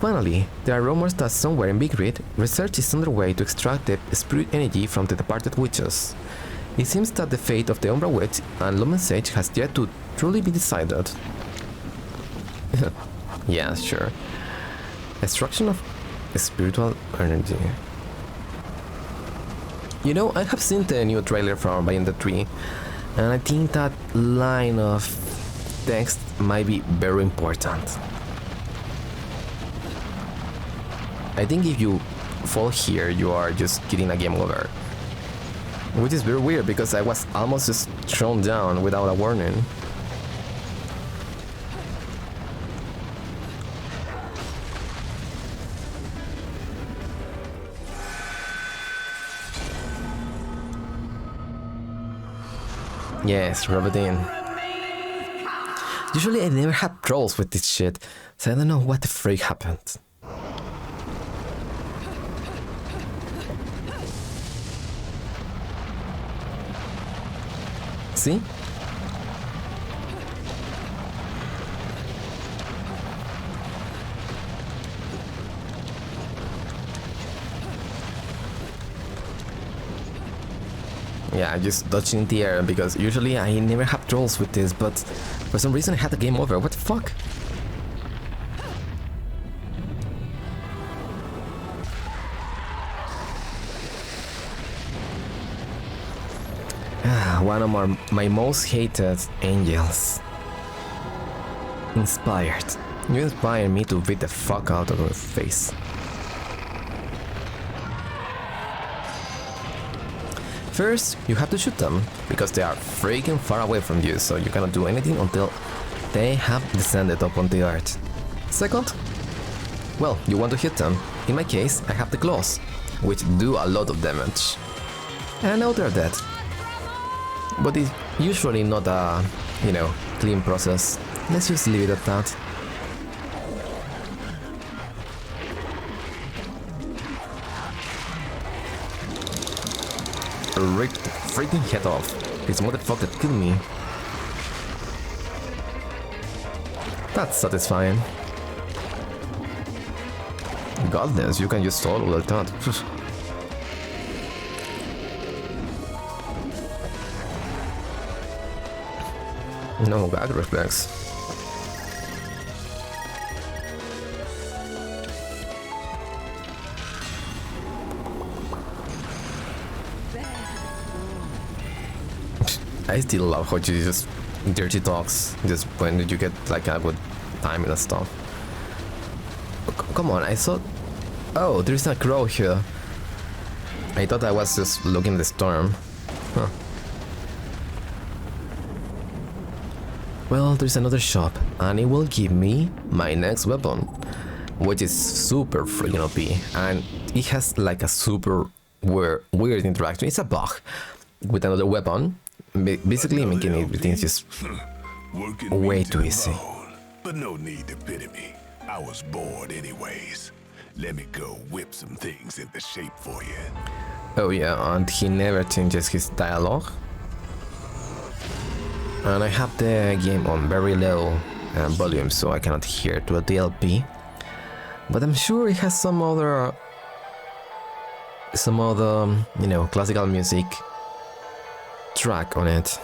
Finally, there are rumors that somewhere in Bigrid, research is underway to extract the spirit energy from the departed witches. It seems that the fate of the Umbra Witch and Lumen Sage has yet to truly be decided. Yeah, sure. Extraction of spiritual energy. You know, I have seen the new trailer for Bayonetta 3, and I think that line of text might be very important. I think if you fall here, you are just getting a game over. Which is very weird because I was almost just thrown down without a warning. Yes, rub it in. Usually I never have troubles with this shit, so I don't know what the freak happened. See? Yeah, just dodging the air because usually I never have troubles with this, but for some reason I had the game over. What the fuck? One of my most hated angels. Inspired. You inspire me to beat the fuck out of your face. First, you have to shoot them, because they are freaking far away from you, so you cannot do anything until they have descended upon the earth. Second, well, you want to hit them. In my case, I have the claws, which do a lot of damage. And now they're dead. But it's usually not a, clean process. Let's just leave it at that. Rip the freaking head off. This motherfucker killed me. That's satisfying. Goddess, you can just solve all that. No gag reflex. I still love how you just dirty talks just when you get like a good time and stuff. Come on, I thought... Oh, there's a crow here. I thought I was just looking at the storm. Huh. Well, there's another shop, and it will give me my next weapon, which is super freaking OP, and it has like a super weird interaction. It's a bug with another weapon, basically making everything just way too easy. But no need to pity me. I was bored anyways. Let me go whip some things into shape for you. Oh yeah, and he never changes his dialogue. And I have the game on very low volume, so I cannot hear to a DLP. But I'm sure it has some other, classical music track on it.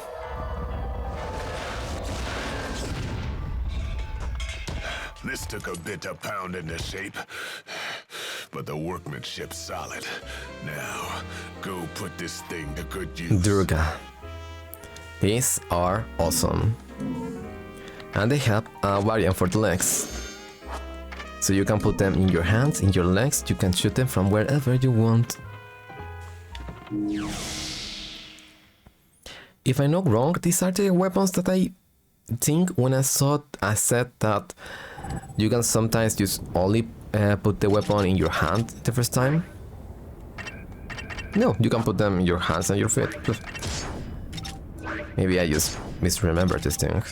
This took a bit of pound into shape, but the workmanship's solid. Now, go put this thing to good use. Durga. These are awesome. And they have a variant for the legs. So you can put them in your hands, in your legs, you can shoot them from wherever you want. If I'm not wrong, these are the weapons that I think when I said that you can sometimes just only put the weapon in your hand the first time. No, you can put them in your hands and your feet. Maybe I just misremember this thing.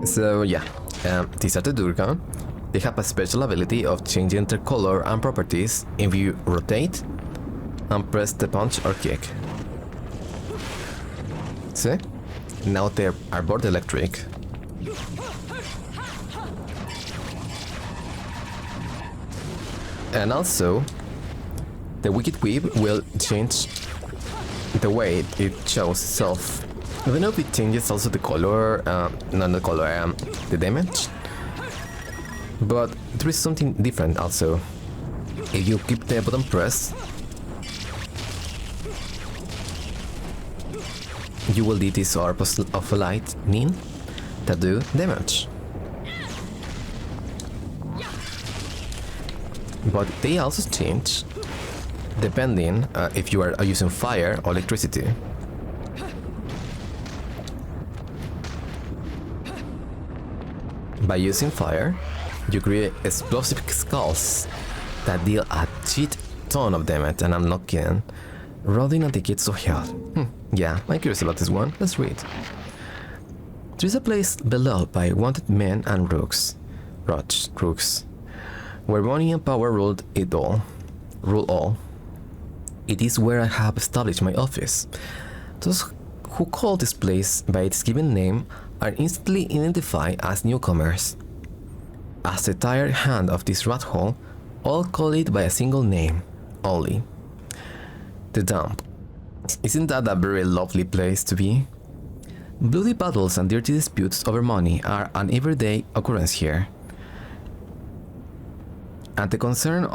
So yeah, these are the Durga. They have a special ability of changing their color and properties if you rotate and press the punch or kick. See? Now they are both electric. And also, the Wicked Whip will change the way it shows itself. I don't know if it changes also the color, not the color, the damage. But there is something different also. If you keep the button pressed, you will need this orb of lightning that do damage. But they also change depending if you are using fire or electricity. By using fire, you create explosive skulls that deal a shit ton of damage, and I'm not kidding. Rodding and the Gates of Hell. Yeah, I'm curious about this one. Let's read. There's a place beloved by wanted men and rooks, where money and power rule all. It is where I have established my office. Those who call this place by its given name are instantly identified as newcomers. As the tired hand of this rat hole, all call it by a single name, only. The Dump. Isn't that a very lovely place to be? Bloody battles and dirty disputes over money are an everyday occurrence here. And the concept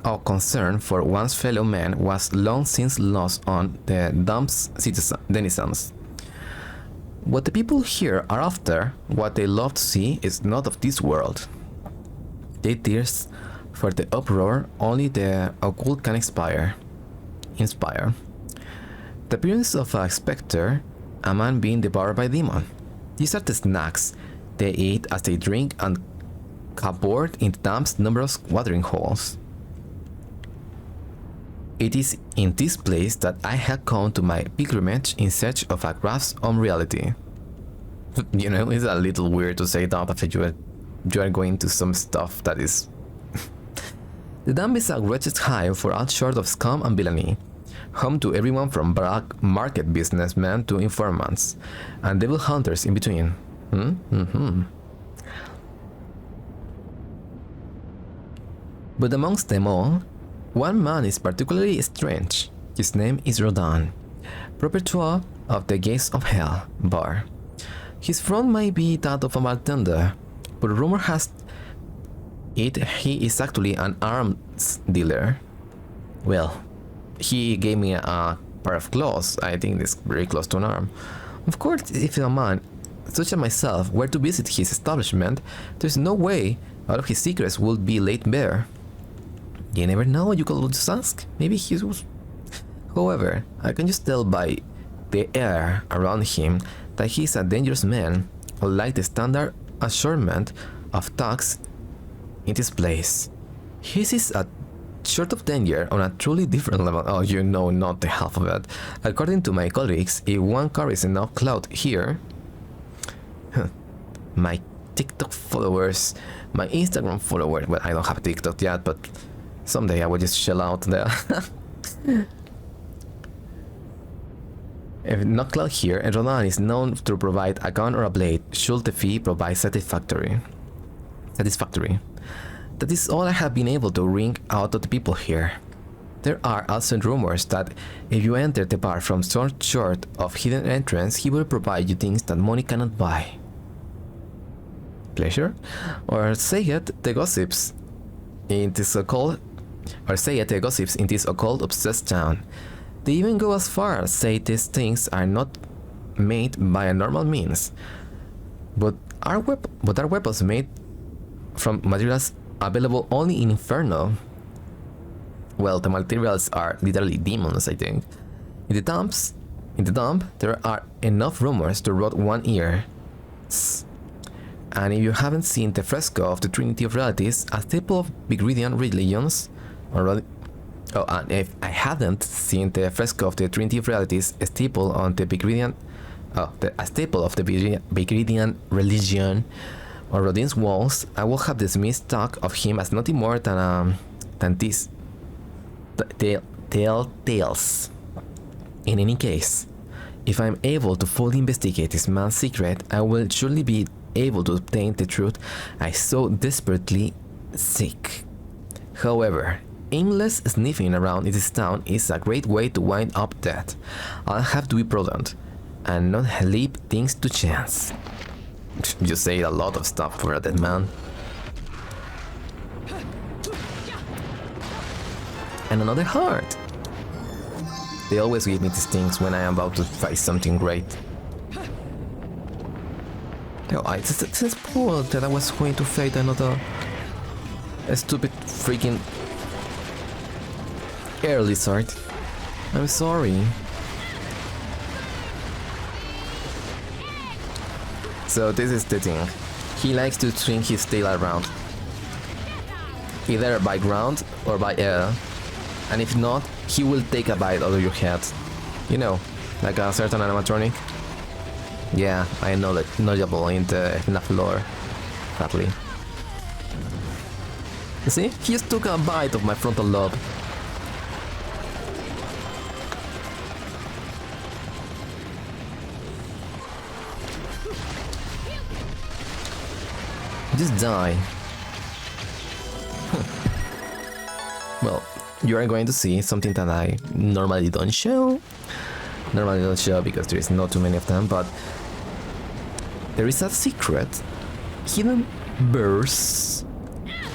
of concern for one's fellow man was long since lost on the Dump's denizens. What the people here are after, what they love to see, is not of this world. They thirst for the uproar only the occult can inspire. The appearance of a specter, a man being devoured by a demon. These are the snacks they eat as they drink and cupboard in the Dump's numerous watering holes. It is in this place that I had come to my pilgrimage in search of a grasp on reality. You know, it's a little weird to say that after you are going to some stuff that is... The Dump is a wretched hive for all sort of scum and villainy, home to everyone from black market businessmen to informants, and devil hunters in between. But amongst them all, one man is particularly strange. His name is Rodan, proprietor of the Gates of Hell bar. His front may be that of a bartender, but rumor has it he is actually an arms dealer. Well, he gave me a pair of claws. I think it's very close to an arm. Of course, if a man such as myself were to visit his establishment, there's no way all of his secrets would be laid bare. You never know, you could just ask. Maybe he was... However, I can just tell by the air around him that he's a dangerous man, unlike the standard assortment of thugs in this place. His is a sort of danger on a truly different level. Oh, you know not the half of it. According to my colleagues, if one carries enough clout here... My TikTok followers, my Instagram followers... Well, I don't have TikTok yet, but someday I will just shell out there. If not clout here, Rodan is known to provide a gun or a blade, should the fee provide satisfactory. That is all I have been able to wring out of the people here. There are also rumors that if you enter the bar from some sort of hidden entrance, he will provide you things that money cannot buy. Pleasure? Or say it, the gossips in this occult obsessed town. They even go as far as say these things are not made by a normal means, but are weapons made from materials available only in Inferno. Well, the materials are literally demons, I think. In the dump, there are enough rumors to rot one ear. And if you haven't seen the fresco of the Trinity of Realities, a staple of Bigridian religions, and if I hadn't seen the fresco of the Trinity of Realities, a staple of the Bigridian religion on Rodin's walls, I will have dismissed talk of him as nothing more than these tales. In any case, if I am able to fully investigate this man's secret, I will surely be able to obtain the truth I so desperately seek. However, aimless sniffing around in this town is a great way to wind up dead. I'll have to be prudent and not leave things to chance. You say a lot of stuff for a dead man. And another heart. They always give me these things when I am about to fight something great. Oh, I just spoiled that I was going to fight another stupid freaking air lizard. I'm sorry. So this is the thing. He likes to swing his tail around, either by ground or by air. And if not, he will take a bite out of your head. You know, like a certain animatronic. Yeah, I know that knowledgeable in the FNAF lore. Sadly. You see? He just took a bite of my frontal lobe. Just die. Well, you are going to see something that I normally don't show. Normally don't show because there is not too many of them, but there is a secret hidden burst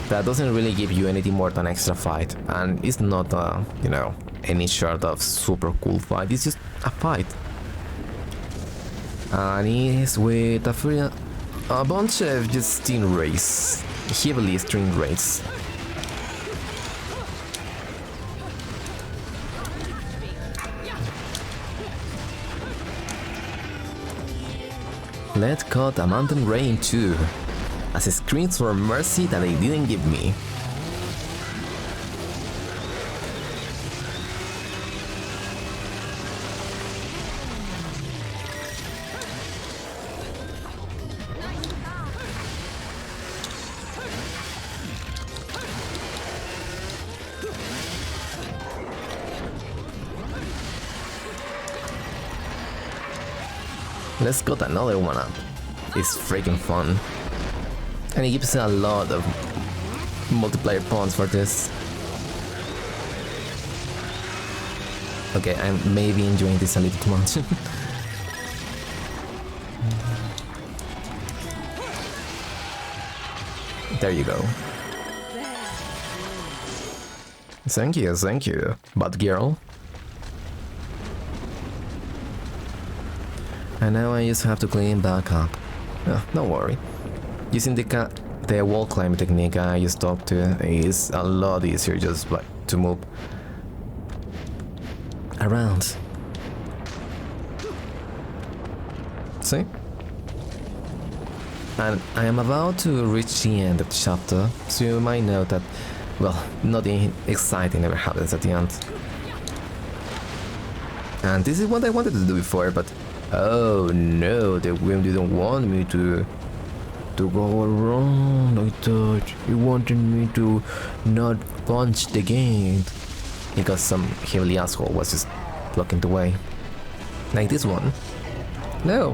that doesn't really give you anything more than extra fight, and it's not you know, any sort of super cool fight. It's just a fight, and it's with a bunch of just stingrays, heavily stingrays. Let's cut a mountain ray in two, as it screams for mercy that they didn't give me. Let's cut another one up. It's freaking fun. And it gives a lot of multiplayer points for this. Okay, I'm maybe enjoying this a little too much. There you go. Thank you, but girl. And now I just have to clean back up. Oh, don't worry. Using the wall climbing technique I just talked to is a lot easier just like to move around. See? And I am about to reach the end of the chapter, so you might know that, well, nothing exciting ever happens at the end. And this is what I wanted to do before, but oh no, the game didn't want me to go around. I thought it wanted me to not punch the game. Because some heavily asshole was just blocking the way. Like this one. No.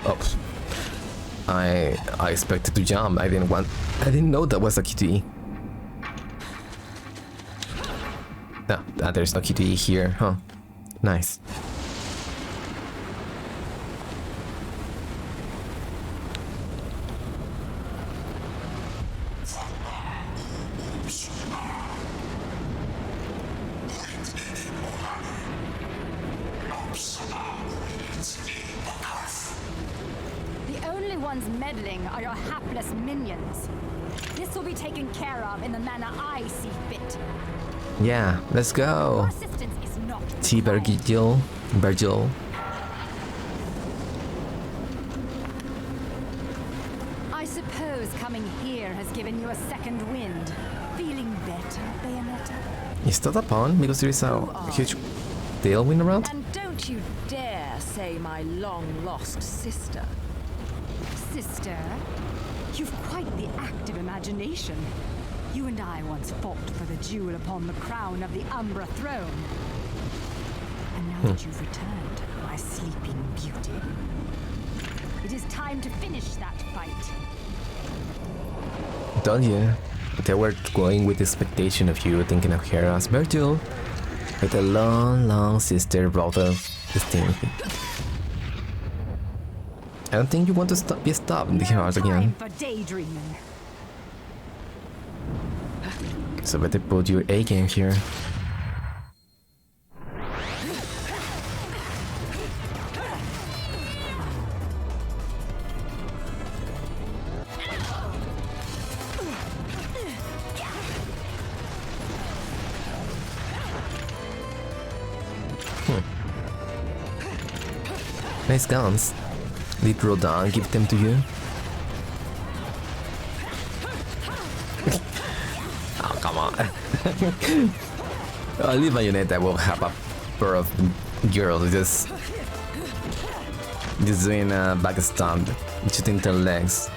Oh. I expected to jump. I didn't know that was a QTE. No, there's no QTE here, huh? Nice. Meddling are your hapless minions. This will be taken care of in the manner I see fit. Yeah, let's go. Assistance is not Virgil. I suppose coming here has given you a second wind. Feeling better, Bayonetta? Is that a pun? Because there is a huge tailwind around? And don't you dare say my long-lost sister. Sister, you've quite the active imagination. You and I once fought for the jewel upon the crown of the Umbra throne. And now that you've returned, my sleeping beauty, it is time to finish that fight. Don't you? They were going with the expectation of you thinking of her as Virgil, with a long sister brother thing. I don't think you want to be stopped in the heart again. For daydreaming. So better put your A game here. Nice guns. Did Rodin give them to you? Oh, come on. At least Bayonetta will have a pair of girls just doing a back stomp, shooting their legs.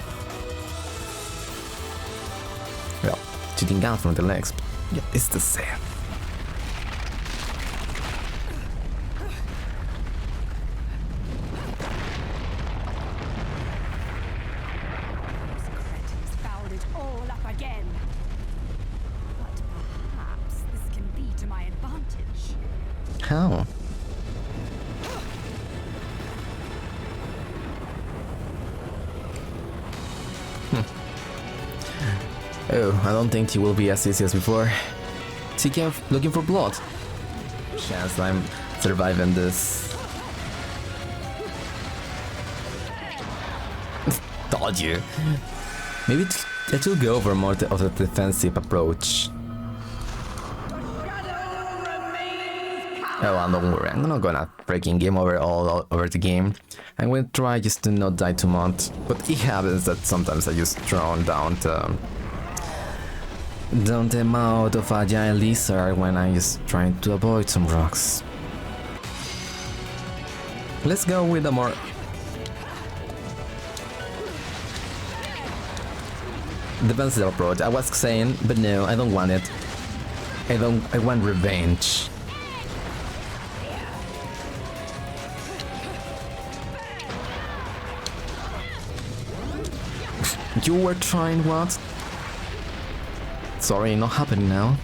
Well, shooting out from the legs, but yeah, it's the same. How? Oh, I don't think he will be as easy as before. Seeking, looking for blood. Chance I'm surviving this. Told you. Maybe I should go for more of a defensive approach. Oh, and don't worry, I'm not gonna breaking game over all over the game. I'm gonna try just to not die too much, but it happens that sometimes I just drown down the mouth of a giant lizard when I'm just trying to avoid some rocks. Let's go with a more defensive approach. I was saying, but no, I don't want it. I want revenge. You were trying what? Sorry, not happening now.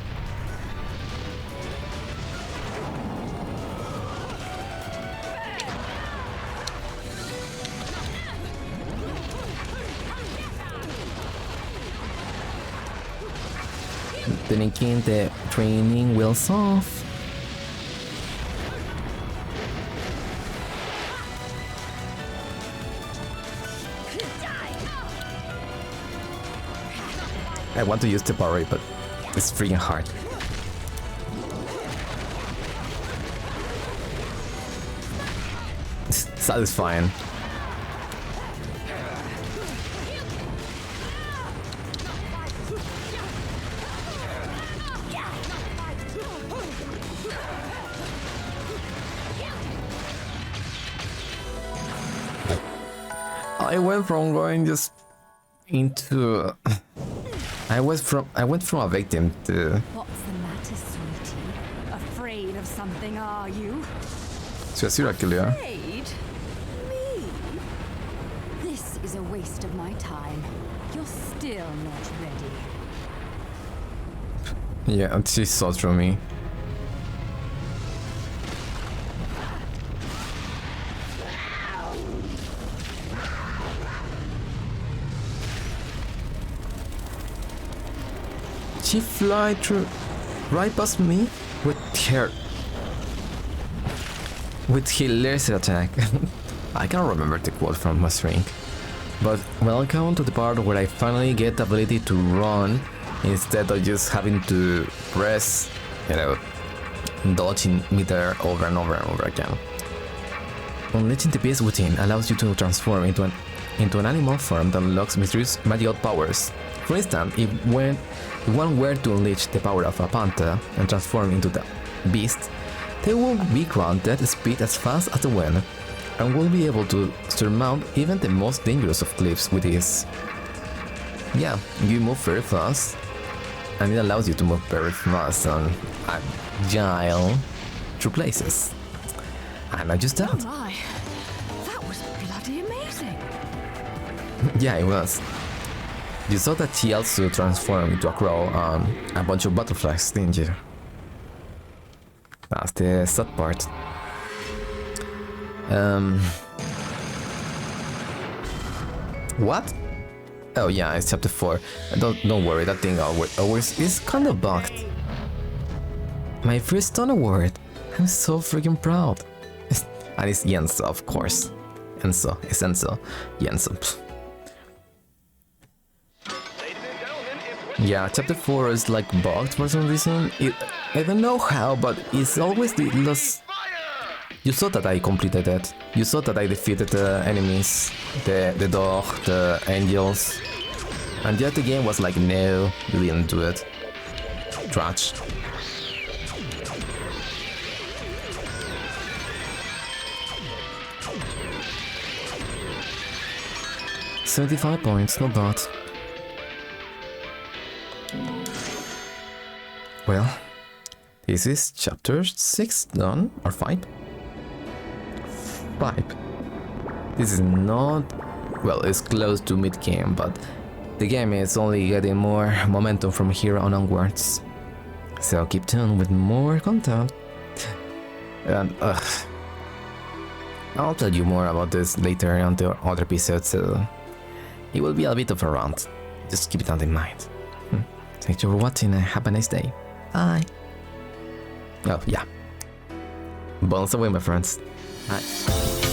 Thinking the training wheels off. I want to use the parry, but it's freaking hard. It's satisfying. I went from going just into I went from a victim to... What's the matter, sweetie? Afraid of something, are you? to a serial killer. Afraid? Me? This is a waste of my time. You're still not ready. Yeah, she saw through me. She fly through right past me with her laser attack. I can't remember the quote from my string. But welcome to the part where I finally get the ability to run instead of just having to press, dodging meter over and over and over again. Unleashing the beast within allows you to transform into an animal form that unlocks mysterious magical powers. For instance, if one were to unleash the power of a panther and transform into the beast, they will be granted speed as fast as the wind, and will be able to surmount even the most dangerous of cliffs with ease. Yeah, you move very fast, and it allows you to move very fast and agile through places. And I just Oh that. my, that was bloody amazing. Yeah, it was. You saw that she also transformed into a crow and a bunch of butterflies, didn't you? That's the sad part. What? Oh yeah, it's chapter 4. Don't worry, that thing always is kind of bugged. My first Stone Award. I'm so freaking proud. And it's Yenso, of course. Enso, it's Enso. Yenso. Yeah, chapter 4 is like bugged for some reason. I don't know how, but it's always the You saw that I completed it. You saw that I defeated the enemies, the dog, the angels. And yet the game was like, no, you didn't do it. Trash. $75 points, not bad. Well, this is chapter 6 done, or 5? 5. This is not... well, it's close to mid-game, but the game is only getting more momentum from here on onwards. So keep tuned with more content. And I'll tell you more about this later on the other episodes, so it will be a bit of a rant. Just keep it in mind. Thank you for watching and have a nice day. Bye. Oh, yeah. Balance away, my friends. Bye.